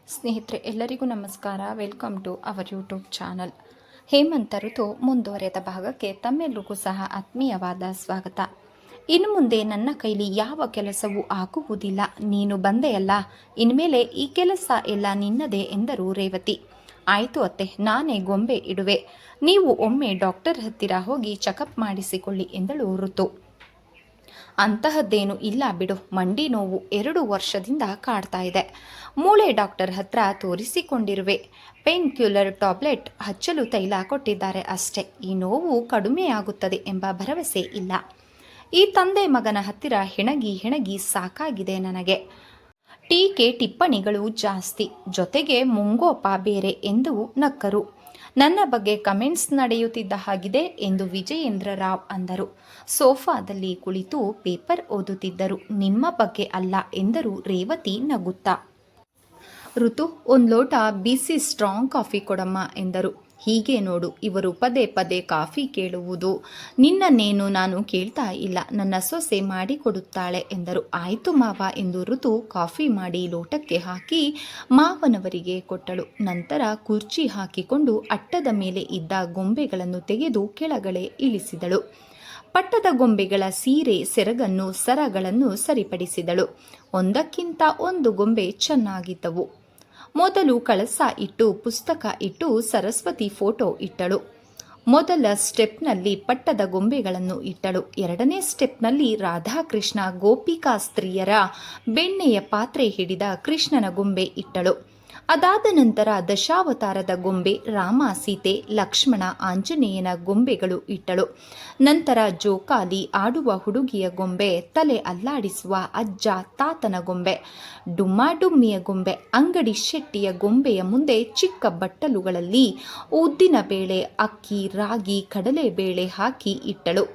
ಸ್ನೇಹಿತರೆ ಎಲ್ಲರಿಗೂ ನಮಸ್ಕಾರ. Welcome to our YouTube channel. ಹೇಮಂತ ಋತು ಮುಂದುವರೆದ ಭಾಗಕ್ಕೆ ತಮ್ಮೆಲ್ಲರಿಗೂ ಸಹ ಆತ್ಮೀಯವಾದ ಸ್ವಾಗತ. ಇನ್ನು ಮುಂದೆ ನನ್ನ ಕೈಲಿ ಯಾವ ಕೆಲಸವೂ ಆಗುವುದಿಲ್ಲ, ನೀನು ಬಂದೆಯಲ್ಲ, ಇನ್ಮೇಲೆ ಈ ಕೆಲಸ ಎಲ್ಲ ನಿನ್ನದೇ ಎಂದರು ರೇವತಿ. ಆಯಿತು ಅತ್ತೆ, ನಾನೇ ಗೊಂಬೆ ಇಡುವೆ, ನೀವು ಒಮ್ಮೆ ಡಾಕ್ಟರ್ ಹತ್ತಿರ ಹೋಗಿ ಚೆಕಪ್ ಮಾಡಿಸಿಕೊಳ್ಳಿ ಎಂದಳು ಋತು. ಅಂತಹದ್ದೇನು ಇಲ್ಲ ಬಿಡು, ಮಂಡಿ ನೋವು 2 ವರ್ಷದಿಂದ ಕಾಡ್ತಾ ಇದೆ. ಮೂಳೆ ಡಾಕ್ಟರ್ ಹತ್ರ ತೋರಿಸಿಕೊಂಡಿರುವೆ, ಪೇನ್ ಕ್ಯೂಲರ್ ಟ್ಯಾಬ್ಲೆಟ್ ಹಚ್ಚಲು ತೈಲ ಕೊಟ್ಟಿದ್ದಾರೆ ಅಷ್ಟೇ. ಈ ನೋವು ಕಡಿಮೆಯಾಗುತ್ತದೆ ಎಂಬ ಭರವಸೆ ಇಲ್ಲ. ಈ ತಂದೆ ಮಗನ ಹತ್ತಿರ ಹೆಣಗಿ ಸಾಕಾಗಿದೆ ನನಗೆ. ಟೀಕೆ ಟಿಪ್ಪಣಿಗಳು ಜಾಸ್ತಿ, ಜೊತೆಗೆ ಮುಂಗೋಪ ಬೇರೆ ಎಂದು ನಕ್ಕರು. ನನ್ನ ಬಗ್ಗೆ ಕಮೆಂಟ್ಸ್ ನಡೆಯುತ್ತಿದ್ದ ಹಾಗಿದೆ ಎಂದು ವಿಜಯೇಂದ್ರ ರಾವ್ ಅಂದರು. ಸೋಫಾದಲ್ಲಿ ಕುಳಿತು ಪೇಪರ್ ಓದುತ್ತಿದ್ದರು. ನಿಮ್ಮ ಬಗ್ಗೆ ಅಲ್ಲ ಎಂದರು ರೇವತಿ ನಗುತ್ತಾ. ಋತು, ಒಂದು ಲೋಟ ಬಿಸಿ ಸ್ಟ್ರಾಂಗ್ ಕಾಫಿ ಕೊಡಮ್ಮ ಎಂದರು. ಹೀಗೆ ನೋಡು, ಇವರು ಪದೇ ಪದೇ ಕಾಫಿ ಕೇಳುವುದು. ನಿನ್ನನ್ನೇನು ನಾನು ಕೇಳ್ತಾ ಇಲ್ಲ, ನನ್ನ ಸೊಸೆ ಮಾಡಿಕೊಡುತ್ತಾಳೆ ಎಂದರು. ಆಯಿತು ಮಾವ ಎಂದು ಋತು ಕಾಫಿ ಮಾಡಿ ಲೋಟಕ್ಕೆ ಹಾಕಿ ಮಾವನವರಿಗೆ ಕೊಟ್ಟಳು. ನಂತರ ಕುರ್ಚಿ ಹಾಕಿಕೊಂಡು ಅಟ್ಟದ ಮೇಲೆ ಇದ್ದ ಗೊಂಬೆಗಳನ್ನು ತೆಗೆದು ಕೆಳಗಡೆ ಇಳಿಸಿದಳು. ಪಟ್ಟದ ಗೊಂಬೆಗಳ ಸೀರೆ ಸೆರಗನ್ನು ಸರಗಳನ್ನು ಸರಿಪಡಿಸಿದಳು. ಒಂದಕ್ಕಿಂತ ಒಂದು ಗೊಂಬೆ ಚೆನ್ನಾಗಿದ್ದವು. ಮೊದಲು ಕಳಸ ಇಟ್ಟು ಪುಸ್ತಕ ಇಟ್ಟು ಸರಸ್ವತಿ ಫೋಟೋ ಇಟ್ಟಳು. ಮೊದಲ ಸ್ಟೆಪ್ನಲ್ಲಿ ಪಟ್ಟದ ಗೊಂಬೆಗಳನ್ನು ಇಟ್ಟಳು. ಎರಡನೇ ಸ್ಟೆಪ್ನಲ್ಲಿ ರಾಧಾಕೃಷ್ಣ ಗೋಪಿಕಾ ಸ್ತ್ರೀಯರ ಬೆಣ್ಣೆಯ ಪಾತ್ರೆ ಹಿಡಿದ ಕೃಷ್ಣನ ಗೊಂಬೆ ಇಟ್ಟಳು. ಅದಾದ ನಂತರ ದಶಾವತಾರದ ಗೊಂಬೆ, ರಾಮ ಸೀತೆ ಲಕ್ಷ್ಮಣ ಆಂಜನೇಯನ ಗೊಂಬೆಗಳು ಇಟ್ಟಳು. ನಂತರ ಜೋಕಾಲಿ ಆಡುವ ಹುಡುಗಿಯ ಗೊಂಬೆ, ತಲೆ ಅಲ್ಲಾಡಿಸುವ ಅಜ್ಜ ತಾತನ ಗೊಂಬೆ, ಡುಮ್ಮಾಡುಮ್ಮಿಯ ಗೊಂಬೆ, ಅಂಗಡಿ ಶೆಟ್ಟಿಯ ಗೊಂಬೆಯ ಮುಂದೆ ಚಿಕ್ಕ ಬಟ್ಟಲುಗಳಲ್ಲಿ ಉದ್ದಿನ ಬೇಳೆ, ಅಕ್ಕಿ, ರಾಗಿ, ಕಡಲೆಬೇಳೆ ಹಾಕಿ ಇಟ್ಟಳು.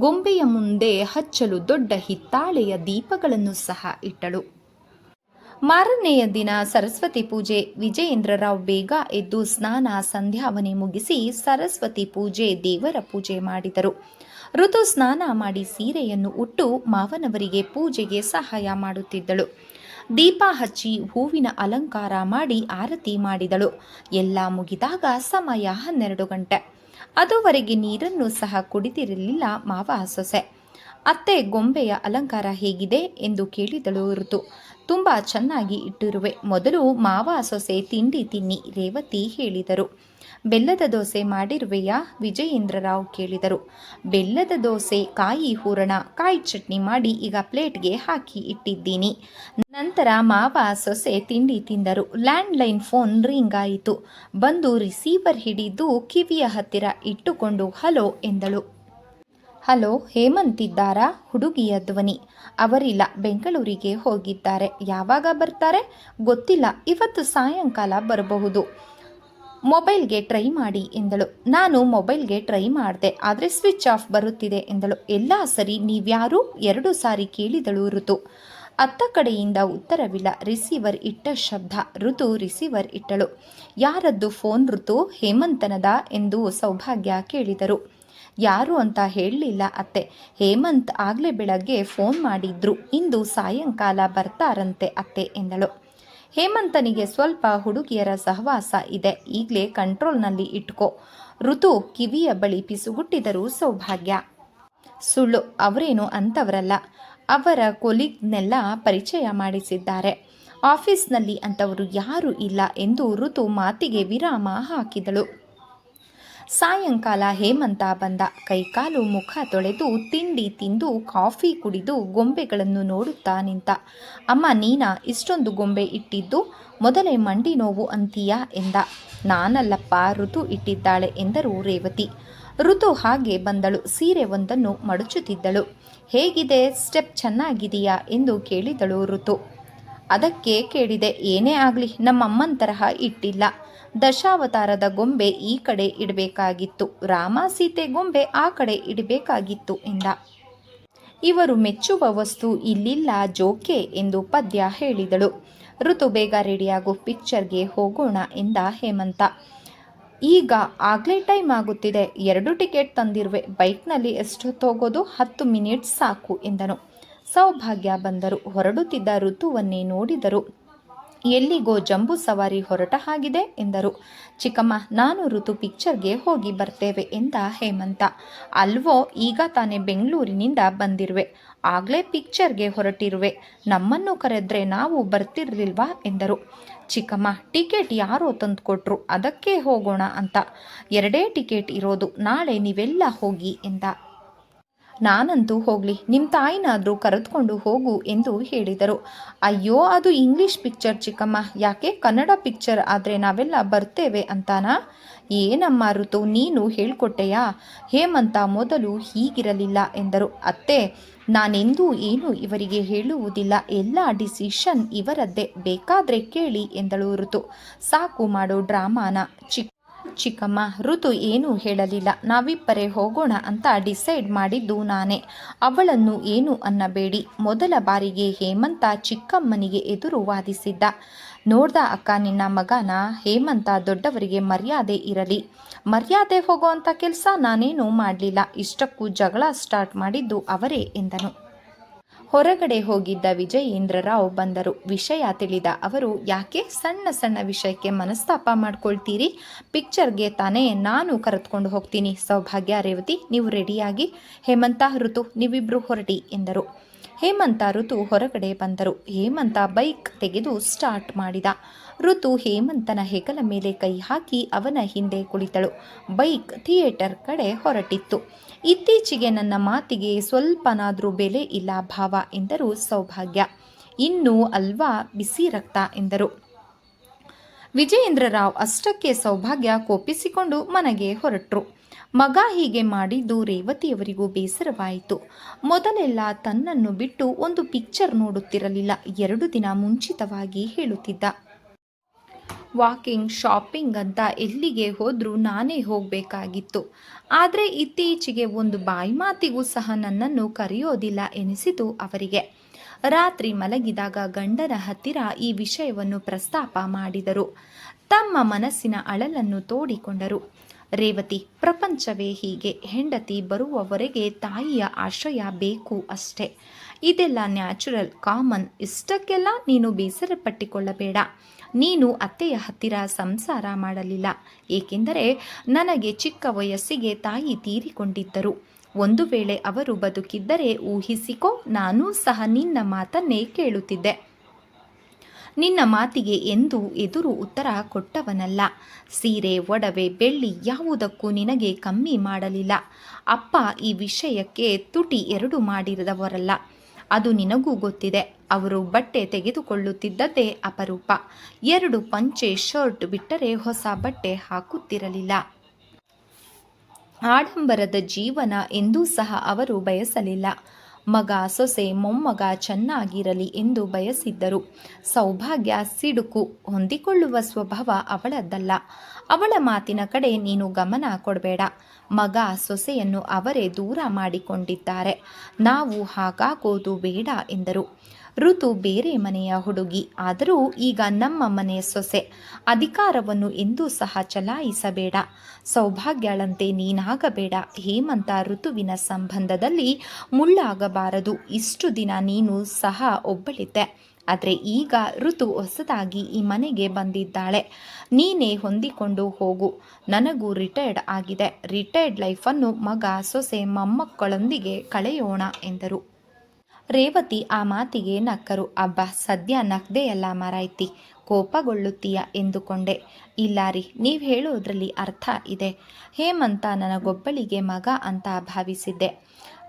ಗೊಂಬೆಯ ಮುಂದೆ ಹಚ್ಚಲು ದೊಡ್ಡ ಹಿತ್ತಾಳೆಯ ದೀಪಗಳನ್ನು ಸಹ ಇಟ್ಟಳು. ಮಾರನೆಯ ದಿನ ಸರಸ್ವತಿ ಪೂಜೆ. ವಿಜಯೇಂದ್ರರಾವ್ ಬೇಗ ಎದ್ದು ಸ್ನಾನ ಸಂಧ್ಯಾವನೆ ಮುಗಿಸಿ ಸರಸ್ವತಿ ಪೂಜೆ, ದೇವರ ಪೂಜೆ ಮಾಡಿದರು. ಋತು ಸ್ನಾನ ಮಾಡಿ ಸೀರೆಯನ್ನು ಉಟ್ಟು ಮಾವನವರಿಗೆ ಪೂಜೆಗೆ ಸಹಾಯ ಮಾಡುತ್ತಿದ್ದಳು. ದೀಪ ಹಚ್ಚಿ ಹೂವಿನ ಅಲಂಕಾರ ಮಾಡಿ ಆರತಿ ಮಾಡಿದಳು. ಎಲ್ಲ ಮುಗಿದಾಗ ಸಮಯ 12 ಗಂಟೆ. ಅದುವರೆಗೆ ನೀರನ್ನು ಸಹ ಕುಡಿದಿರಲಿಲ್ಲ ಮಾವ ಸೊಸೆ. ಅತ್ತೆ, ಗೊಂಬೆಯ ಅಲಂಕಾರ ಹೇಗಿದೆ ಎಂದು ಕೇಳಿದಳು ಋತು. ತುಂಬ ಚೆನ್ನಾಗಿ ಇಟ್ಟಿರುವೆ, ಮೊದಲು ಮಾವ ಸೊಸೆ ತಿಂಡಿ ತಿನ್ನಿ, ರೇವತಿ ಹೇಳಿದರು. ಬೆಲ್ಲದ ದೋಸೆ ಮಾಡಿರುವೆಯಾ? ವಿಜಯೇಂದ್ರರಾವ್ ಕೇಳಿದರು. ಬೆಲ್ಲದ ದೋಸೆ, ಕಾಯಿ ಹೂರಣ, ಕಾಯಿ ಚಟ್ನಿ ಮಾಡಿ ಈಗ ಪ್ಲೇಟ್ಗೆ ಹಾಕಿ ಇಟ್ಟಿದ್ದೀನಿ. ನಂತರ ಮಾವ ಸೊಸೆ ತಿಂಡಿ ತಿಂದರು. ಲ್ಯಾಂಡ್ಲೈನ್ ಫೋನ್ ರಿಂಗ್ ಆಯಿತು. ಬಂದು ರಿಸೀವರ್ ಹಿಡಿದು ಕಿವಿಯ ಹತ್ತಿರ ಇಟ್ಟುಕೊಂಡು ಹಲೋ ಎಂದಳು. ಹಲೋ, ಹೇಮಂತಿದ್ದಾರಾ? ಹುಡುಗಿಯ ಧ್ವನಿ. ಅವರಿಲ್ಲ, ಬೆಂಗಳೂರಿಗೆ ಹೋಗಿದ್ದಾರೆ. ಯಾವಾಗ ಬರ್ತಾರೆ ಗೊತ್ತಿಲ್ಲ, ಇವತ್ತು ಸಾಯಂಕಾಲ ಬರಬಹುದು. ಮೊಬೈಲ್ಗೆ ಟ್ರೈ ಮಾಡಿ ಎಂದಳು. ನಾನು ಮೊಬೈಲ್ಗೆ ಟ್ರೈ ಮಾಡಿದೆ, ಆದರೆ ಸ್ವಿಚ್ ಆಫ್ ಬರುತ್ತಿದೆ ಎಂದಳು. ಎಲ್ಲ ಸರಿ, ನೀವ್ಯಾರು? 2 ಸಾರಿ ಕೇಳಿದಳು ಋತು. ಅತ್ತ ಕಡೆಯಿಂದ ಉತ್ತರವಿಲ್ಲ. ರಿಸೀವರ್ ಇಟ್ಟ ಶಬ್ದ. ಋತು ರಿಸೀವರ್ ಇಟ್ಟಳು. ಯಾರದ್ದು ಫೋನ್ ಋತು? ಹೇಮಂತನದ ಎಂದು ಸೌಭಾಗ್ಯ ಕೇಳಿದರು. ಯಾರು ಅಂತ ಹೇಳಲಿಲ್ಲ ಅತ್ತೆ. ಹೇಮಂತ್ ಆಗಲೇ ಬೆಳಗ್ಗೆ ಫೋನ್ ಮಾಡಿದ್ರು, ಇಂದು ಸಾಯಂಕಾಲ ಬರ್ತಾರಂತೆ ಅತ್ತೆ ಎಂದಳು. ಹೇಮಂತನಿಗೆ ಸ್ವಲ್ಪ ಹುಡುಗಿಯರ ಸಹವಾಸ ಇದೆ, ಈಗಲೇ ಕಂಟ್ರೋಲ್ನಲ್ಲಿ ಇಟ್ಕೋ. ಋತು ಕಿವಿಯ ಬಳಿ ಪಿಸುಗುಟ್ಟಿದರು ಸೌಭಾಗ್ಯ. ಸುಳ್ಳು, ಅವರೇನು ಅಂಥವರಲ್ಲ. ಅವರ ಕೊಲೀಗ್ನೆಲ್ಲ ಪರಿಚಯ ಮಾಡಿಸಿದ್ದಾರೆ. ಆಫೀಸ್ನಲ್ಲಿ ಅಂಥವರು ಯಾರೂ ಇಲ್ಲ ಎಂದು ಋತು ಮಾತಿಗೆ ವಿರಾಮ ಹಾಕಿದಳು. ಸಾಯಂಕಾಲ ಹೇಮಂತ ಬಂದ. ಕೈಕಾಲು ಮುಖ ತೊಳೆದು ತಿಂಡಿ ತಿಂದು ಕಾಫಿ ಕುಡಿದು ಗೊಂಬೆಗಳನ್ನು ನೋಡುತ್ತಾ ನಿಂತ. ಅಮ್ಮ, ನೀನಾ ಇಷ್ಟೊಂದು ಗೊಂಬೆ ಇಟ್ಟಿದ್ದು? ಮೊದಲೇ ಮಂಡಿ ನೋವು ಅಂತೀಯಾ ಎಂದ. ನಾನಲ್ಲಪ್ಪ, ಋತು ಇಟ್ಟಿದ್ದಾಳೆ ಎಂದರು ರೇವತಿ. ಋತು ಹಾಗೆ ಬಂದಳು. ಸೀರೆ ಒಂದನ್ನು ಮಡಚುತ್ತಿದ್ದಳು. ಹೇಗಿದೆ ಸ್ಟೆಪ್, ಚೆನ್ನಾಗಿದೆಯಾ ಎಂದು ಕೇಳಿದಳು ಋತು. ಅದಕ್ಕೆ ಕೇಳಿದೆ, ಏನೇ ಆಗಲಿ ನಮ್ಮಮ್ಮನ ತರಹ ಇಟ್ಟಿಲ್ಲ. ದಶಾವತಾರದ ಗೊಂಬೆ ಈ ಕಡೆ ಇಡಬೇಕಾಗಿತ್ತು, ರಾಮ ಸೀತೆ ಗೊಂಬೆ ಆ ಕಡೆ ಇಡಬೇಕಾಗಿತ್ತು ಎಂದ. ಇವರು ಮೆಚ್ಚುವ ವಸ್ತು ಇಲ್ಲಿಲ್ಲ ಜೋಕೆ ಎಂದು ಪದ್ಯ ಹೇಳಿದಳು. ಋತು, ಬೇಗ ರೆಡಿಯಾಗು, ಪಿಕ್ಚರ್ಗೆ ಹೋಗೋಣ ಎಂದ ಹೇಮಂತ. ಈಗ ಆಗಲೇ ಟೈಮ್ ಆಗುತ್ತಿದೆ, 2 ಟಿಕೆಟ್ ತಂದಿರುವೆ, ಬೈಕ್ನಲ್ಲಿ ಎಷ್ಟೊತ್ತೋಗೋದು? 10 ಮಿನಿಟ್ಸ್ ಸಾಕು ಎಂದನು. ಸೌಭಾಗ್ಯ ಬಂದರು. ಹೊರಡುತ್ತಿದ್ದ ಋತುವನ್ನೇ ನೋಡಿದರು. ಎಲ್ಲಿಗೋ ಜಂಬೂ ಸವಾರಿ ಹೊರಟ ಹಾಗಿದೆ ಎಂದರು. ಚಿಕ್ಕಮ್ಮ, ನಾನು ಋತು ಪಿಕ್ಚರ್ಗೆ ಹೋಗಿ ಬರ್ತೇವೆ ಎಂದ ಹೇಮಂತ. ಅಲ್ವೋ, ಈಗ ತಾನೇ ಬೆಂಗಳೂರಿನಿಂದ ಬಂದಿರುವೆ, ಆಗ್ಲೇ ಪಿಕ್ಚರ್ಗೆ ಹೊರಟಿರುವೆ, ನಮ್ಮನ್ನು ಕರೆದ್ರೆ ನಾವು ಬರ್ತಿರ್ಲಿಲ್ವಾ ಎಂದರು. ಚಿಕ್ಕಮ್ಮ, ಟಿಕೆಟ್ ಯಾರೋ ತಂದು ಕೊಟ್ರು, ಅದಕ್ಕೆ ಹೋಗೋಣ ಅಂತ. 2 ಟಿಕೆಟ್ ಇರೋದು, ನಾಳೆ ನೀವೆಲ್ಲ ಹೋಗಿ ಎಂದ. ನಾನಂತೂ ಹೋಗ್ಲಿ, ನಿಮ್ಮ ತಾಯಿನಾದರೂ ಕರೆದುಕೊಂಡು ಹೋಗು ಎಂದು ಹೇಳಿದರು. ಅಯ್ಯೋ, ಅದು ಇಂಗ್ಲಿಷ್ ಪಿಕ್ಚರ್ ಚಿಕ್ಕಮ್ಮ, ಯಾಕೆ ಕನ್ನಡ ಪಿಕ್ಚರ್ ಆದರೆ ನಾವೆಲ್ಲ ಬರ್ತೇವೆ ಅಂತಾನಾ? ಏನಮ್ಮ ಋತು, ನೀನು ಹೇಳ್ಕೊಟ್ಟೆಯಾ? ಹೇಮಂತ ಮೊದಲು ಹೀಗಿರಲಿಲ್ಲ ಎಂದರು. ಅತ್ತೆ, ನಾನೆಂದೂ ಏನು ಇವರಿಗೆ ಹೇಳುವುದಿಲ್ಲ, ಎಲ್ಲ ಡಿಸಿಷನ್ ಇವರದ್ದೇ, ಬೇಕಾದ್ರೆ ಕೇಳಿ ಎಂದಳು ಋತು. ಸಾಕು ಮಾಡೋ ಡ್ರಾಮಾನ. ಚಿಕ್ಕಮ್ಮ, ಋತು ಏನೂ ಹೇಳಲಿಲ್ಲ. ನಾವಿಬ್ಬರೇ ಹೋಗೋಣ ಅಂತ ಡಿಸೈಡ್ ಮಾಡಿದ್ದು ನಾನೇ, ಅವಳನ್ನು ಏನು ಅನ್ನಬೇಡಿ. ಮೊದಲ ಬಾರಿಗೆ ಹೇಮಂತ ಚಿಕ್ಕಮ್ಮನಿಗೆ ಎದುರು ವಾದಿಸಿದ್ದ. ನೋಡ್ದ ಅಕ್ಕ ನಿನ್ನ ಮಗನ? ಹೇಮಂತ ದೊಡ್ಡವರಿಗೆ ಮರ್ಯಾದೆ ಇರಲಿ, ಮರ್ಯಾದೆ ಹೋಗೋ ಅಂಥ ಕೆಲಸ ನಾನೇನೂ ಮಾಡಲಿಲ್ಲ, ಇಷ್ಟಕ್ಕೂ ಜಗಳ ಸ್ಟಾರ್ಟ್ ಮಾಡಿದ್ದು ಅವರೇ ಎಂದನು. ಹೊರಗಡೆ ಹೋಗಿದ್ದ ವಿಜಯೇಂದ್ರರಾವ್ ಬಂದರು. ವಿಷಯ ತಿಳಿದ ಅವರು, ಯಾಕೆ ಸಣ್ಣ ಸಣ್ಣ ವಿಷಯಕ್ಕೆ ಮನಸ್ತಾಪ ಮಾಡ್ಕೊಳ್ತೀರಿ? ಪಿಕ್ಚರ್ಗೆ ತಾನೇ ನಾನು ಕರೆದುಕೊಂಡು ಹೋಗ್ತೀನಿ. ಸೌಭಾಗ್ಯ, ರೇವತಿ ನೀವು ರೆಡಿಯಾಗಿ, ಹೇಮಂತ, ಋತು ನೀವಿಬ್ರು ಹೊರಡಿ ಎಂದರು. ಹೇಮಂತ, ಋತು ಹೊರಗಡೆ ಬಂದರು. ಹೇಮಂತ ಬೈಕ್ ತೆಗೆದು ಸ್ಟಾರ್ಟ್ ಮಾಡಿದ. ಋತು ಹೇಮಂತನ ಹೆಗಲ ಮೇಲೆ ಕೈ ಹಾಕಿ ಅವನ ಹಿಂದೆ ಕುಳಿತಳು. ಬೈಕ್ ಥಿಯೇಟರ್ ಕಡೆ ಹೊರಟಿತ್ತು. ಇತ್ತೀಚೆಗೆ ನನ್ನ ಮಾತಿಗೆ ಸ್ವಲ್ಪನಾದರೂ ಬೆಲೆ ಇಲ್ಲ ಭಾವ ಎಂದರು ಸೌಭಾಗ್ಯ. ಇನ್ನೂ ಅಲ್ವಾ ಬಿಸಿ ರಕ್ತ ಎಂದರು ವಿಜಯೇಂದ್ರರಾವ್. ಅಷ್ಟಕ್ಕೆ ಸೌಭಾಗ್ಯ ಕೋಪಿಸಿಕೊಂಡು ಮನೆಗೆ ಹೊರಟರು. ಮಗ ಹೀಗೆ ಮಾಡಿದ್ದು ರೇವತಿಯವರಿಗೂ ಬೇಸರವಾಯಿತು. ಮೊದಲೆಲ್ಲ ತನ್ನನ್ನು ಬಿಟ್ಟು ಒಂದು ಪಿಕ್ಚರ್ ನೋಡುತ್ತಿರಲಿಲ್ಲ. 2 ದಿನ ಮುಂಚಿತವಾಗಿ ಹೇಳುತ್ತಿದ್ದ. ವಾಕಿಂಗ್, ಶಾಪಿಂಗ್ ಅಂತ ಎಲ್ಲಿಗೆ ಹೋದರೂ ನಾನೇ ಹೋಗಬೇಕಾಗಿತ್ತು. ಆದರೆ ಇತ್ತೀಚೆಗೆ ಒಂದು ಬಾಯಿ ಮಾತಿಗೂ ಸಹ ನನ್ನನ್ನು ಕರೆಯೋದಿಲ್ಲ ಎನಿಸಿತು ಅವರಿಗೆ. ರಾತ್ರಿ ಮಲಗಿದಾಗ ಗಂಡನ ಹತ್ತಿರ ಈ ವಿಷಯವನ್ನು ಪ್ರಸ್ತಾಪ ಮಾಡಿದರು. ತಮ್ಮ ಮನಸ್ಸಿನ ಅಳಲನ್ನು ತೋಡಿಕೊಂಡರು. ರೇವತಿ, ಪ್ರಪಂಚವೇ ಹೀಗೆ. ಹೆಂಡತಿ ಬರುವವರೆಗೆ ತಾಯಿಯ ಆಶ್ರಯ ಬೇಕು ಅಷ್ಟೇ. ಇದೆಲ್ಲ ನ್ಯಾಚುರಲ್, ಕಾಮನ್. ಇಷ್ಟಕ್ಕೆಲ್ಲ ನೀನು ಬೇಸರ ಪಟ್ಟಿಕೊಳ್ಳಬೇಡ. ನೀನು ಅತ್ತೆಯ ಹತ್ತಿರ ಸಂಸಾರ ಮಾಡಲಿಲ್ಲ, ಏಕೆಂದರೆ ನನಗೆ ಚಿಕ್ಕ ವಯಸ್ಸಿಗೆ ತಾಯಿ ತೀರಿಕೊಂಡಿದ್ದರು. ಒಂದು ವೇಳೆ ಅವರು ಬದುಕಿದ್ದರೆ ಊಹಿಸಿಕೋ, ನಾನೂ ಸಹ ನಿನ್ನ ಮಾತನ್ನೇ ಕೇಳುತ್ತಿದ್ದೆ. ನಿನ್ನ ಮಾತಿಗೆ ಎಂದೂ ಎದುರು ಉತ್ತರ ಕೊಟ್ಟವನಲ್ಲ. ಸೀರೆ, ಒಡವೆ, ಬೆಳ್ಳಿ ಯಾವುದಕ್ಕೂ ನಿನಗೆ ಕಮ್ಮಿ ಮಾಡಲಿಲ್ಲ. ಅಪ್ಪ ಈ ವಿಷಯಕ್ಕೆ ತುಟಿ 2 ಮಾಡಿದವರಲ್ಲ, ಅದು ನಿನಗೂ ಗೊತ್ತಿದೆ. ಅವರು ಬಟ್ಟೆ ತೆಗೆದುಕೊಳ್ಳುತ್ತಿದ್ದದ್ದೇ ಅಪರೂಪ. 2 ಪಂಚೆ ಶರ್ಟ್ ಬಿಟ್ಟರೆ ಹೊಸ ಬಟ್ಟೆ ಹಾಕುತ್ತಿರಲಿಲ್ಲ. ಆಡಂಬರದ ಜೀವನ ಎಂದೂ ಸಹ ಅವರು ಬಯಸಲಿಲ್ಲ. ಮಗ, ಸೊಸೆ, ಮೊಮ್ಮಗ ಚೆನ್ನಾಗಿರಲಿ ಎಂದು ಬಯಸಿದ್ದರು. ಸೌಭಾಗ್ಯ ಸಿಡುಕು, ಹೊಂದಿಕೊಳ್ಳುವ ಸ್ವಭಾವ ಅವಳದ್ದಲ್ಲ. ಅವಳ ಮಾತಿನ ಕಡೆ ನೀನು ಗಮನ ಕೊಡಬೇಡ. ಮಗ, ಸೊಸೆಯನ್ನು ಅವರೇ ದೂರ ಮಾಡಿಕೊಂಡಿದ್ದಾರೆ. ನಾವು ಹಾಗಾಗೋದು ಬೇಡ ಎಂದರು. ಋತು ಬೇರೆ ಮನೆಯ ಹುಡುಗಿ, ಆದರೂ ಈಗ ನಮ್ಮ ಮನೆ ಸೊಸೆ. ಅಧಿಕಾರವನ್ನು ಎಂದೂ ಸಹ ಚಲಾಯಿಸಬೇಡ. ಸೌಭಾಗ್ಯಳಂತೆ ನೀನಾಗಬೇಡ. ಹೇಮಂತ ಋತುವಿನ ಸಂಬಂಧದಲ್ಲಿ ಮುಳ್ಳಾಗಬಾರದು. ಇಷ್ಟು ದಿನ ನೀನು ಸಹ ಒಬ್ಬಳಿದ್ದೆ, ಆದರೆ ಈಗ ಋತು ಹೊಸದಾಗಿ ಈ ಮನೆಗೆ ಬಂದಿದ್ದಾಳೆ. ನೀನೇ ಹೊಂದಿಕೊಂಡು ಹೋಗು. ನನಗೂ ರಿಟೈರ್ಡ್ ಆಗಿದೆ. ರಿಟೈರ್ಡ್ ಲೈಫನ್ನು ಮಗ, ಸೊಸೆ, ಮೊಮ್ಮಕ್ಕಳೊಂದಿಗೆ ಕಳೆಯೋಣ ಎಂದರು. ರೇವತಿ ಆ ಮಾತಿಗೆ ನಕ್ಕರು. ಅಬ್ಬ, ಸದ್ಯ ನಗ್ದೆಯಲ್ಲ ಮಾರಾಯ್ತಿ, ಕೋಪಗೊಳ್ಳುತ್ತೀಯ ಎಂದುಕೊಂಡೆ. ಇಲ್ಲಾರಿ, ನೀವು ಹೇಳೋದ್ರಲ್ಲಿ ಅರ್ಥ ಇದೆ. ಹೇಮಂತ ನನಗೊಬ್ಬಳಿಗೆ ಮಗ ಅಂತ ಭಾವಿಸಿದ್ದೆ.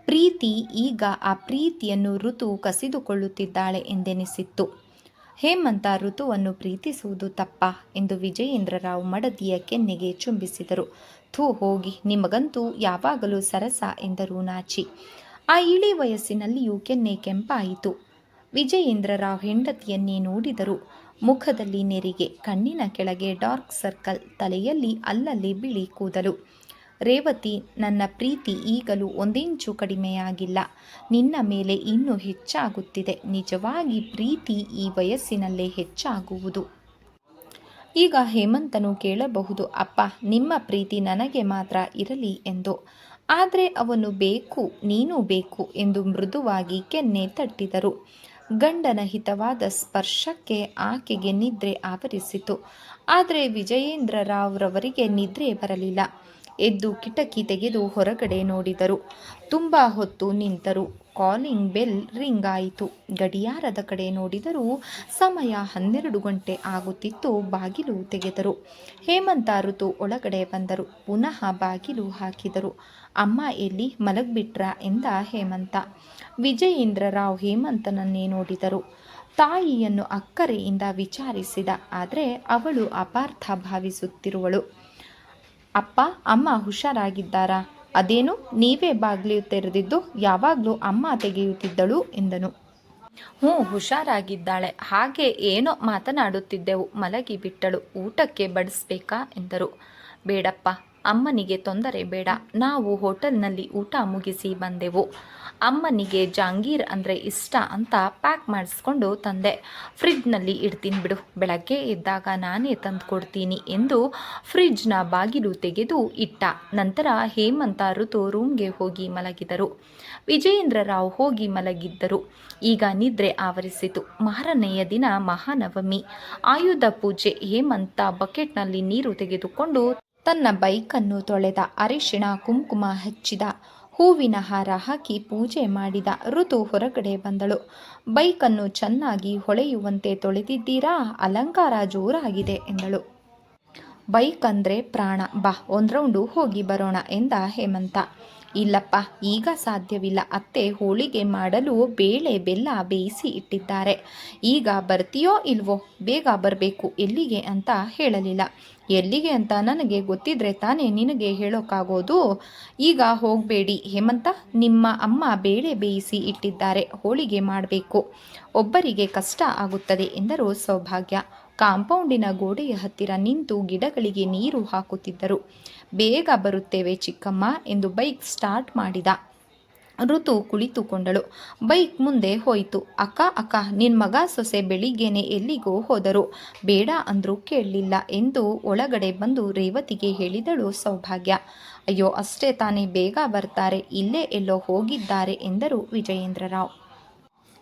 ಪ್ರೀತಿ, ಈಗ ಆ ಪ್ರೀತಿಯನ್ನು ಋತು ಕಸಿದುಕೊಳ್ಳುತ್ತಿದ್ದಾಳೆ ಎಂದೆನಿಸಿತ್ತು. ಹೇಮಂತ ಋತುವನ್ನು ಪ್ರೀತಿಸುವುದು ತಪ್ಪ ಎಂದು ವಿಜಯೇಂದ್ರರಾವ್ ಮಡದಿಯ ಕೆನ್ನೆಗೆ ಚುಂಬಿಸಿದರು. ಥೂ ಹೋಗಿ, ನಿಮಗಂತೂ ಯಾವಾಗಲೂ ಸರಸ ಎಂದರು ನಾಚಿ. ಆ ಇಳಿ ವಯಸ್ಸಿನಲ್ಲಿಯೂ ಕೆನ್ನೆ ಕೆಂಪಾಯಿತು. ವಿಜಯೇಂದ್ರರಾವ್ ಹೆಂಡತಿಯನ್ನೇ ನೋಡಿದರು. ಮುಖದಲ್ಲಿ ನೆರಿಗೆ, ಕಣ್ಣಿನ ಕೆಳಗೆ ಡಾರ್ಕ್ ಸರ್ಕಲ್, ತಲೆಯಲ್ಲಿ ಅಲ್ಲಲ್ಲಿ ಬಿಳಿ ಕೂದಲು. ರೇವತಿ, ನನ್ನ ಪ್ರೀತಿ ಈಗಲೂ 1 ಇಂಚು ಕಡಿಮೆಯಾಗಿಲ್ಲ. ನಿನ್ನ ಮೇಲೆ ಇನ್ನೂ ಹೆಚ್ಚಾಗುತ್ತಿದೆ. ನಿಜವಾಗಿ ಪ್ರೀತಿ ಈ ವಯಸ್ಸಿನಲ್ಲೇ ಹೆಚ್ಚಾಗುವುದು. ಈಗ ಹೇಮಂತನು ಕೇಳಬಹುದು, ಅಪ್ಪ, ನಿಮ್ಮ ಪ್ರೀತಿ ನನಗೆ ಮಾತ್ರ ಇರಲಿ ಎಂದು. ಆದರೆ ಅವನು ಬೇಕು, ನೀನು ಬೇಕು ಎಂದು ಮೃದುವಾಗಿ ಕೆನ್ನೆ ತಟ್ಟಿದರು. ಗಂಡನ ಹಿತವಾದ ಸ್ಪರ್ಶಕ್ಕೆ ಆಕೆಗೆ ನಿದ್ರೆ ಆವರಿಸಿತು. ಆದರೆ ವಿಜಯೇಂದ್ರ ರಾವ್ರವರಿಗೆ ನಿದ್ರೆ ಬರಲಿಲ್ಲ. ಎದ್ದು ಕಿಟಕಿ ತೆಗೆದು ಹೊರಗಡೆ ನೋಡಿದರು. ತುಂಬ ಹೊತ್ತು ನಿಂತರು. ಕಾಲಿಂಗ್ ಬೆಲ್ ರಿಂಗ್ ಆಯಿತು. ಗಡಿಯಾರದ ಕಡೆ ನೋಡಿದರೂ ಸಮಯ 12 ಗಂಟೆ ಆಗುತ್ತಿತ್ತು. ಬಾಗಿಲು ತೆಗೆದರು. ಹೇಮಂತ ಋತು ಒಳಗಡೆ ಬಂದರು. ಪುನಃ ಬಾಗಿಲು ಹಾಕಿದರು. ಅಮ್ಮ ಎಲ್ಲಿ, ಮಲಗ್ಬಿಟ್ರಾ ಎಂದ ಹೇಮಂತ. ವಿಜಯೇಂದ್ರ ರಾವ್ ಹೇಮಂತನನ್ನೇ ನೋಡಿದರು. ತಾಯಿಯನ್ನು ಅಕ್ಕರೆಯಿಂದ ವಿಚಾರಿಸಿದ. ಆದರೆ ಅವಳು ಅಪಾರ್ಥ ಭಾವಿಸುತ್ತಿರುವಳು. ಅಪ್ಪ ಅಮ್ಮ ಹುಷಾರಾಗಿದ್ದಾರಾ? ಅದೇನು ನೀವೇ ಬಾಗಿಲು ತೆರೆದಿದ್ದು? ಯಾವಾಗಲೂ ಅಮ್ಮ ತೆಗೆಯುತ್ತಿದ್ದಳು ಎಂದನು. ಹುಷಾರಾಗಿದ್ದಾಳೆ. ಹಾಗೆ ಏನೋ ಮಾತನಾಡುತ್ತಿದ್ದೆವು, ಮಲಗಿಬಿಟ್ಟಳು. ಊಟಕ್ಕೆ ಬಡಿಸ್ಬೇಕಾ ಎಂದರು. ಬೇಡಪ್ಪ, ಅಮ್ಮನಿಗೆ ತೊಂದರೆ ಬೇಡ. ನಾವು ಹೋಟೆಲ್ನಲ್ಲಿ ಊಟ ಮುಗಿಸಿ ಬಂದೆವು. ಅಮ್ಮನಿಗೆ ಜಾಂಗೀರ್ ಅಂದರೆ ಇಷ್ಟ ಅಂತ ಪ್ಯಾಕ್ ಮಾಡಿಸ್ಕೊಂಡು ತಂದೆ. ಫ್ರಿಡ್ಜ್ನಲ್ಲಿ ಇಡ್ತೀನಿ ಬಿಡು, ಬೆಳಗ್ಗೆ ಎದ್ದಾಗ ನಾನೇ ತಂದು ಕೊಡ್ತೀನಿ ಎಂದು ಫ್ರಿಡ್ಜ್ನ ಬಾಗಿಲು ತೆಗೆದು ಇಟ್ಟ. ನಂತರ ಹೇಮಂತ ಋತು ರೂಮ್ಗೆ ಹೋಗಿ ಮಲಗಿದರು. ವಿಜಯೇಂದ್ರ ರಾವ್ ಹೋಗಿ ಮಲಗಿದ್ದರು. ಈಗ ನಿದ್ರೆ ಆವರಿಸಿತು. ಮಾರನೆಯ ದಿನ ಮಹಾನವಮಿ, ಆಯುಧ ಪೂಜೆ. ಹೇಮಂತ ಬಕೆಟ್ನಲ್ಲಿ ನೀರು ತೆಗೆದುಕೊಂಡು ತನ್ನ ಬೈಕನ್ನು ತೊಳೆದ. ಅರಿಶಿಣ ಕುಂಕುಮ ಹಚ್ಚಿದ. ಹೂವಿನ ಹಾರ ಹಾಕಿ ಪೂಜೆ ಮಾಡಿದ. ಋತು ಹೊರಗಡೆ ಬಂದಳು. ಬೈಕನ್ನು ಚೆನ್ನಾಗಿ ಹೊಳೆಯುವಂತೆ ತೊಳೆದಿದ್ದೀರಾ? ಅಲಂಕಾರ ಜೋರಾಗಿದೆ ಎಂದಳು. ಬೈಕ್ ಅಂದರೆ ಪ್ರಾಣ, ಬಾ ಒಂದು ರೌಂಡು ಹೋಗಿ ಬರೋಣ ಎಂದ ಹೇಮಂತ. ಇಲ್ಲಪ್ಪ, ಈಗ ಸಾಧ್ಯವಿಲ್ಲ. ಅತ್ತೆ ಹೋಳಿಗೆ ಮಾಡಲು ಬೇಳೆ ಬೆಲ್ಲ ಬೇಯಿಸಿ ಇಟ್ಟಿದ್ದಾರೆ. ಈಗ ಬರ್ತೀಯೋ ಇಲ್ವೋ? ಬೇಗ ಬರಬೇಕು. ಎಲ್ಲಿಗೆ ಅಂತ ಹೇಳಲಿಲ್ಲ. ಎಲ್ಲಿಗೆ ಅಂತ ನನಗೆ ಗೊತ್ತಿದ್ರೆ ತಾನೇ ನಿನಗೆ ಹೇಳೋಕ್ಕಾಗೋದು. ಈಗ ಹೋಗಬೇಡಿ ಹೇಮಂತ, ನಿಮ್ಮ ಅಮ್ಮ ಬೇಳೆ ಬೇಯಿಸಿ ಇಟ್ಟಿದ್ದಾರೆ, ಹೋಳಿಗೆ ಮಾಡಬೇಕು. ಒಬ್ಬರಿಗೆ ಕಷ್ಟ ಆಗುತ್ತದೆ ಎಂದರು ಸೌಭಾಗ್ಯ. ಕಾಂಪೌಂಡಿನ ಗೋಡೆಯ ಹತ್ತಿರ ನಿಂತು ಗಿಡಗಳಿಗೆ ನೀರು ಹಾಕುತ್ತಿದ್ದರು. ಬೇಗ ಬರುತ್ತೇವೆ ಚಿಕ್ಕಮ್ಮ ಎಂದು ಬೈಕ್ ಸ್ಟಾರ್ಟ್ ಮಾಡಿದ. ಋತು ಕುಳಿತುಕೊಂಡಳು. ಬೈಕ್ ಮುಂದೆ ಹೋಯಿತು. ಅಕ್ಕ ಅಕ್ಕ, ನಿನ್ನ ಮಗ ಸೊಸೆ ಬೆಳಿಗ್ಗೆನೆ ಎಲ್ಲಿಗೋ ಹೋದರು, ಬೇಡ ಅಂದರೂ ಕೇಳಲಿಲ್ಲ ಎಂದು ಒಳಗಡೆ ಬಂದು ರೇವತಿಗೆ ಹೇಳಿದಳು ಸೌಭಾಗ್ಯ. ಅಯ್ಯೋ ಅಷ್ಟೇ ತಾನೇ, ಬೇಗ ಬರ್ತಾರೆ, ಇಲ್ಲೇ ಎಲ್ಲೋ ಹೋಗಿದ್ದಾರೆ ಎಂದರು ವಿಜಯೇಂದ್ರ ರಾವ್.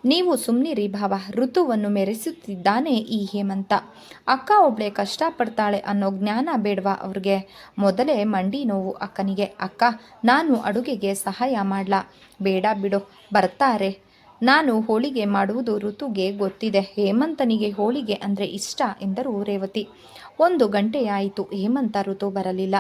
ನೀವು ಸುಮ್ಮನಿರಿ ಭಾವ, ಋತುವನ್ನು ಮೆರೆಸುತ್ತಿದ್ದಾನೆ ಈ ಹೇಮಂತ. ಅಕ್ಕ ಒಬ್ಳೆ ಕಷ್ಟಪಡ್ತಾಳೆ ಅನ್ನೋ ಜ್ಞಾನ ಬೇಡವಾ ಅವ್ರಿಗೆ? ಮೊದಲೇ ಮಂಡಿ ನೋವು ಅಕ್ಕನಿಗೆ. ಅಕ್ಕ, ನಾನು ಅಡುಗೆಗೆ ಸಹಾಯ ಮಾಡಲಾ? ಬೇಡ ಬಿಡು, ಬರ್ತಾರೆ. ನಾನು ಹೋಳಿಗೆ ಮಾಡುವುದು ಋತುಗೆ ಗೊತ್ತಿದೆ. ಹೇಮಂತನಿಗೆ ಹೋಳಿಗೆ ಅಂದರೆ ಇಷ್ಟ ಎಂದರು ರೇವತಿ. 1 ಗಂಟೆಯಾಯಿತು. ಹೇಮಂತ ಋತು ಬರಲಿಲ್ಲ.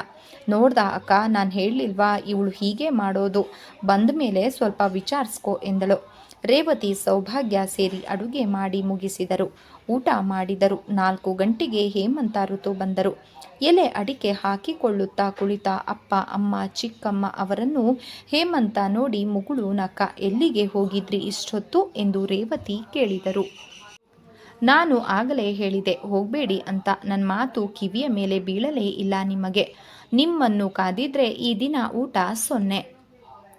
ನೋಡ್ದ ಅಕ್ಕ, ನಾನು ಹೇಳಲಿಲ್ವಾ ಇವಳು ಹೀಗೆ ಮಾಡೋದು, ಬಂದ ಮೇಲೆ ಸ್ವಲ್ಪ ವಿಚಾರಿಸ್ಕೊ ಎಂದಳು. ರೇವತಿ ಸೌಭಾಗ್ಯ ಸೇರಿ ಅಡುಗೆ ಮಾಡಿ ಮುಗಿಸಿದರು. ಊಟ ಮಾಡಿದರು. 4 ಗಂಟೆಗೆ ಹೇಮಂತ ಋತು ಬಂದರು. ಎಲೆ ಅಡಿಕೆ ಹಾಕಿಕೊಳ್ಳುತ್ತಾ ಕುಳಿತ ಅಪ್ಪ ಅಮ್ಮ ಚಿಕ್ಕಮ್ಮ ಅವರನ್ನು ಹೇಮಂತ ನೋಡಿ ಮುಗುಳು ನಕ್ಕ. ಎಲ್ಲಿಗೆ ಹೋಗಿದ್ರಿ ಇಷ್ಟೊತ್ತು ಎಂದು ರೇವತಿ ಕೇಳಿದರು. ನಾನು ಆಗಲೇ ಹೇಳಿದೆ ಹೋಗಬೇಡಿ ಅಂತ. ನನ್ನ ಮಾತು ಕಿವಿಯ ಮೇಲೆ ಬೀಳಲೇ ಇಲ್ಲ ನಿಮಗೆ. ನಿಮ್ಮನ್ನು ಕಾದಿದ್ರೆ ಈ ದಿನ ಊಟ 0.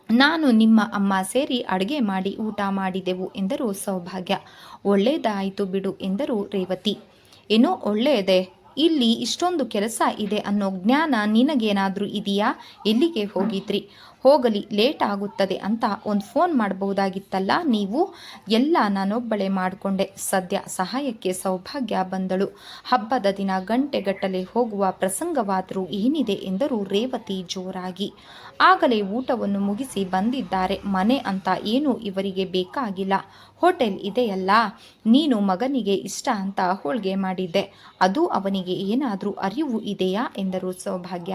ನಾನು ನಿಮ್ಮ ಅಮ್ಮ ಸೇರಿ ಅಡುಗೆ ಮಾಡಿ ಊಟ ಮಾಡಿದೆವು ಎಂದರು ಸೌಭಾಗ್ಯ. ಒಳ್ಳೆಯದಾಯಿತು ಬಿಡು ಎಂದರು ರೇವತಿ. ಏನೋ ಒಳ್ಳೆಯದೇ, ಇಲ್ಲಿ ಇಷ್ಟೊಂದು ಕೆಲಸ ಇದೆ ಅನ್ನೋ ಜ್ಞಾನ ನಿನಗೇನಾದರೂ ಇದೆಯಾ? ಎಲ್ಲಿಗೆ ಹೋಗಿದ್ರಿ? ಹೋಗಲಿ, ಲೇಟ್ ಆಗುತ್ತದೆ ಅಂತ ಒಂದು ಫೋನ್ ಮಾಡಬಹುದಾಗಿತ್ತಲ್ಲ ನೀವು? ಎಲ್ಲ ನಾನೊಬ್ಬಳೇ ಮಾಡಿಕೊಂಡೆ. ಸದ್ಯ ಸಹಾಯಕ್ಕೆ ಸೌಭಾಗ್ಯ ಬಂದಳು. ಹಬ್ಬದ ದಿನ ಗಂಟೆಗಟ್ಟಲೆ ಹೋಗುವ ಪ್ರಸಂಗವಾದರೂ ಏನಿದೆ ಎಂದರು ರೇವತಿ ಜೋರಾಗಿ. ಆಗಲೇ ಊಟವನ್ನು ಮುಗಿಸಿ ಬಂದಿದ್ದಾರೆ. ಮನೆ ಅಂತ ಏನು ಇವರಿಗೆ ಬೇಕಾಗಿಲ್ಲ. ಹೋಟೆಲ್ ಇದೆಯಲ್ಲ, ನೀನು ಮಗನಿಗೆ ಇಷ್ಟ ಅಂತ ಹೋಳಿಗೆ ಮಾಡಿದ್ದೆ, ಅದು ಅವನಿಗೆ ಏನಾದರೂ ಅರಿವು ಇದೆಯಾ ಎಂದರು ಸೌಭಾಗ್ಯ.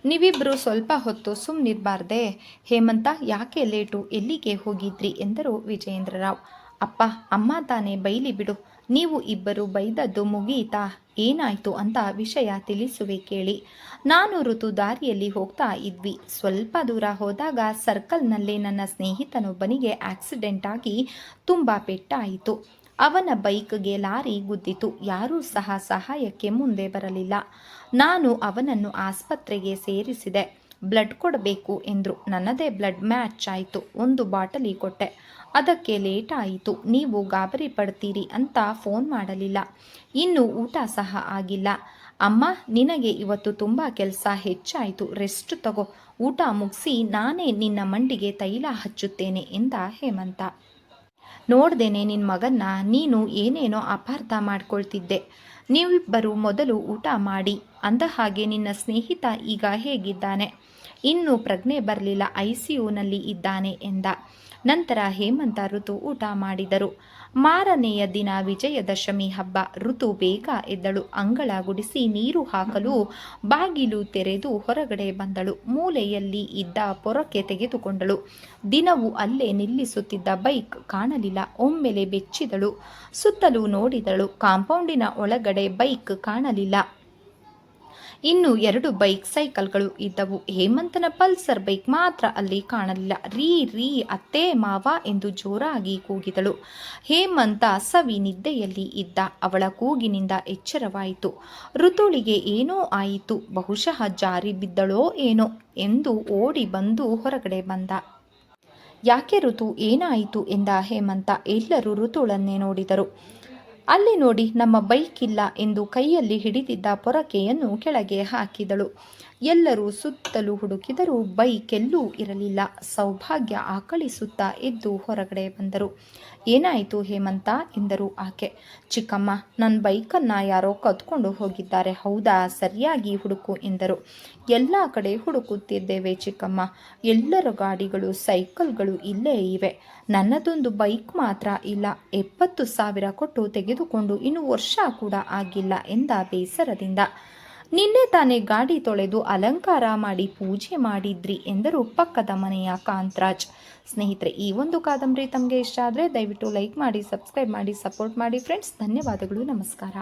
ನೀವಿಬ್ಬರು ಸ್ವಲ್ಪ ಹೊತ್ತು ಸುಮ್ಮನಿರಬಾರ್ದೇ? ಹೇಮಂತ, ಯಾಕೆ ಲೇಟು? ಎಲ್ಲಿಗೆ ಹೋಗಿದ್ರಿ ಎಂದರು ವಿಜಯೇಂದ್ರ ರಾವ್. ಅಪ್ಪ ಅಮ್ಮ ತಾನೇ, ಬೈಲಿ ಬಿಡು. ನೀವು ಇಬ್ಬರು ಬೈದದ್ದು ಮುಗಿಯಿತಾ? ಏನಾಯಿತು ಅಂತ ವಿಷಯ ತಿಳಿಸುವೆ ಕೇಳಿ. ನಾನು ಋತು ದಾರಿಯಲ್ಲಿ ಹೋಗ್ತಾ ಇದ್ವಿ. ಸ್ವಲ್ಪ ದೂರ ಹೋದಾಗ ಸರ್ಕಲ್ನಲ್ಲೇ ನನ್ನ ಸ್ನೇಹಿತನೊಬ್ಬನಿಗೆ ಆಕ್ಸಿಡೆಂಟ್ ಆಗಿ ತುಂಬ ಪೆಟ್ಟಾಯಿತು. ಅವನ ಬೈಕ್ಗೆ ಲಾರಿ ಗುದ್ದಿತು. ಯಾರೂ ಸಹ ಸಹಾಯಕ್ಕೆ ಮುಂದೆ ಬರಲಿಲ್ಲ. ನಾನು ಅವನನ್ನು ಆಸ್ಪತ್ರೆಗೆ ಸೇರಿಸಿದೆ. ಬ್ಲಡ್ ಕೊಡಬೇಕು ಎಂದರು. ನನ್ನದೇ ಬ್ಲಡ್ ಮ್ಯಾಚ್ ಆಯಿತು. 1 ಬಾಟಲಿ ಕೊಟ್ಟೆ. ಅದಕ್ಕೆ ಲೇಟ್ ಆಯಿತು. ನೀವು ಗಾಬರಿ ಪಡ್ತೀರಿ ಅಂತ ಫೋನ್ ಮಾಡಲಿಲ್ಲ. ಇನ್ನು ಊಟ ಸಹ ಆಗಿಲ್ಲ. ಅಮ್ಮ, ನಿನಗೆ ಇವತ್ತು ತುಂಬ ಕೆಲಸ ಹೆಚ್ಚಾಯಿತು, ರೆಸ್ಟ್ ತಗೋ. ಊಟ ಮುಗಿಸಿ ನಾನೇ ನಿನ್ನ ಮಂಡಿಗೆ ತೈಲ ಹಚ್ಚುತ್ತೇನೆ ಎಂದ ಹೇಮಂತ. ನೋಡ್ದೇನೆ ನಿನ್ನ ಮಗನ್ನ ನೀನು ಏನೇನೋ ಅಪಾರ್ಥ ಮಾಡ್ಕೊಳ್ತಿದ್ದೆ. ನೀವಿಬ್ಬರು ಮೊದಲು ಊಟ ಮಾಡಿ. ಅಂದ ಹಾಗೆ ನಿನ್ನ ಸ್ನೇಹಿತ ಈಗ ಹೇಗಿದ್ದಾನೆ? ಇನ್ನೂ ಪ್ರಜ್ಞೆ ಬರಲಿಲ್ಲ, ICUನಲ್ಲಿ ಇದ್ದಾನೆ ಎಂದ. ನಂತರ ಹೇಮಂತ ಋತು ಊಟ ಮಾಡಿದರು. ಮಾರನೆಯ ದಿನ ವಿಜಯದಶಮಿ ಹಬ್ಬ. ಋತು ಬೇಗ ಎದ್ದಳು. ಅಂಗಳ ಗುಡಿಸಿ ನೀರು ಹಾಕಲು ಬಾಗಿಲು ತೆರೆದು ಹೊರಗಡೆ ಬಂದಳು. ಮೂಲೆಯಲ್ಲಿ ಇದ್ದ ಪೊರಕೆ ತೆಗೆದುಕೊಂಡಳು. ದಿನವೂ ಅಲ್ಲೇ ನಿಲ್ಲಿಸುತ್ತಿದ್ದ ಬೈಕ್ ಕಾಣಲಿಲ್ಲ. ಒಮ್ಮೆಲೆ ಬೆಚ್ಚಿದಳು. ಸುತ್ತಲೂ ನೋಡಿದಳು. ಕಾಂಪೌಂಡಿನ ಒಳಗಡೆ ಬೈಕ್ ಕಾಣಲಿಲ್ಲ. ಇನ್ನು 2 ಬೈಕ್ ಸೈಕಲ್ಗಳು ಇದ್ದವು. ಹೇಮಂತನ ಪಲ್ಸರ್ ಬೈಕ್ ಮಾತ್ರ ಅಲ್ಲಿ ಕಾಣಲಿಲ್ಲ. ರೀ ರೀ ಅತ್ತೆ ಮಾವ ಎಂದು ಜೋರಾಗಿ ಕೂಗಿದಳು. ಹೇಮಂತ ಸವಿ ನಿದ್ದೆಯಲ್ಲಿ ಇದ್ದ. ಅವಳ ಕೂಗಿನಿಂದ ಎಚ್ಚರವಾಯಿತು. ಋತುಳಿಗೆ ಏನೋ ಆಯಿತು, ಬಹುಶಃ ಜಾರಿ ಬಿದ್ದಳೋ ಏನೋ ಎಂದು ಓಡಿ ಬಂದು ಹೊರಗಡೆ ಬಂದ. ಯಾಕೆ ಋತು, ಏನಾಯಿತು ಎಂದ ಹೇಮಂತ. ಎಲ್ಲರೂ ಋತುಳನ್ನೇ ನೋಡಿದರು. ಅಲ್ಲಿ ನೋಡಿ, ನಮ್ಮ ಬೈಕ್ ಇಲ್ಲ ಎಂದು ಕೈಯಲ್ಲಿ ಹಿಡಿದಿದ್ದ ಪೊರಕೆಯನ್ನು ಕೆಳಗೆ ಹಾಕಿದಳು. ಎಲ್ಲರೂ ಸುತ್ತಲೂ ಹುಡುಕಿದರೂ ಬೈಕ್ ಎಲ್ಲೂ ಇರಲಿಲ್ಲ. ಸೌಭಾಗ್ಯ ಆಕಳಿಸುತ್ತಾ ಎದ್ದು ಹೊರಗಡೆ ಬಂದರು. ಏನಾಯಿತು ಹೇಮಂತ ಎಂದರು ಆಕೆ. ಚಿಕ್ಕಮ್ಮ, ನನ್ನ ಬೈಕನ್ನು ಯಾರೋ ಕದ್ಕೊಂಡು ಹೋಗಿದ್ದಾರೆ. ಹೌದಾ, ಸರಿಯಾಗಿ ಹುಡುಕು ಎಂದರು. ಎಲ್ಲ ಕಡೆ ಹುಡುಕುತ್ತಿದ್ದೇವೆ ಚಿಕ್ಕಮ್ಮ. ಎಲ್ಲರ ಗಾಡಿಗಳು ಸೈಕಲ್ಗಳು ಇಲ್ಲೇ ಇವೆ. ನನ್ನದೊಂದು ಬೈಕ್ ಮಾತ್ರ ಇಲ್ಲ. 70,000 ಕೊಟ್ಟು ತೆಗೆದುಕೊಂಡು ಇನ್ನು ವರ್ಷ ಕೂಡ ಆಗಿಲ್ಲ ಎಂದ ಬೇಸರದಿಂದ. ನಿನ್ನೆ ತಾನೇ ಗಾಡಿ ತೊಳೆದು ಅಲಂಕಾರ ಮಾಡಿ ಪೂಜೆ ಮಾಡಿದ್ರಿ ಎಂದರು ಪಕ್ಕದ ಮನೆಯ ಕಾಂತರಾಜ್. ಸ್ನೇಹಿತರೆ, ಈ ಒಂದು ಕಾದಂಬರಿ ತಮಗೆ ಇಷ್ಟ ಆದರೆ ದಯವಿಟ್ಟು ಲೈಕ್ ಮಾಡಿ, ಸಬ್ಸ್ಕ್ರೈಬ್ ಮಾಡಿ, ಸಪೋರ್ಟ್ ಮಾಡಿ ಫ್ರೆಂಡ್ಸ್. ಧನ್ಯವಾದಗಳು, ನಮಸ್ಕಾರ.